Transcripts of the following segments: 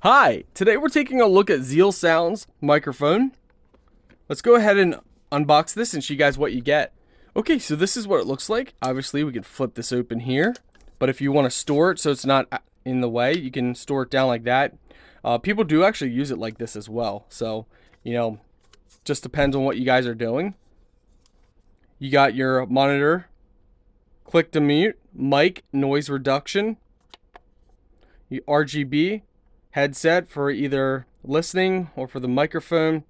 Hi, today we're taking a look at ZealSound's microphone. Let's go ahead and unbox this and show you guys what you get. Okay, so this is what it looks like. Obviously, we can flip this open here, but if you want to store it so it's not in the way, you can store it down like that. People do actually use it like this as well, so, just depends on what you guys are doing. You got your monitor, click to mute, mic, noise reduction, your RGB, headset for either listening or for the microphone,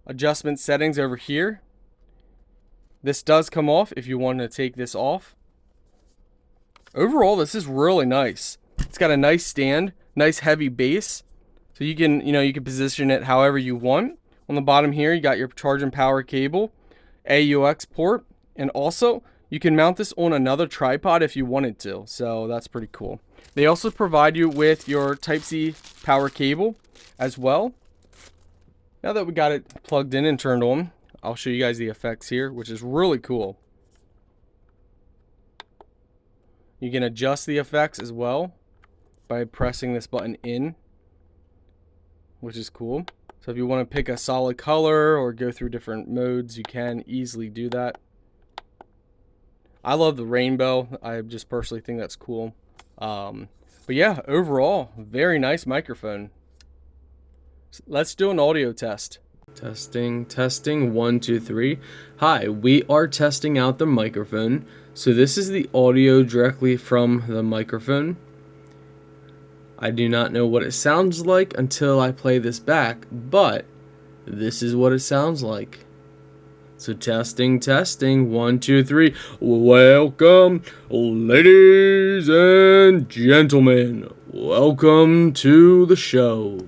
adjustment settings over here. This does come off if you want to take this off. Overall, this is really nice. It's got a nice stand, nice heavy base, so you can position it however you want. On the bottom here, you got your charge and power cable, AUX port, and also you can mount this on another tripod if you wanted to, so that's pretty cool. They also provide you with your Type-C power cable as well. Now that we got it plugged in and turned on, I'll show you guys the effects here, which is really cool. You can adjust the effects as well by pressing this button in, which is cool. So if you want to pick a solid color or go through different modes, you can easily do that. I love the rainbow. I just personally think that's cool. But yeah, overall, very nice microphone. Let's do an audio test. Testing, 1, 2, 3. Hi, we are testing out the microphone. So this is the audio directly from the microphone. I do not know what it sounds like until I play this back, but this is what it sounds like. So testing, 1, 2, 3. Welcome, ladies and gentlemen. Welcome to the show.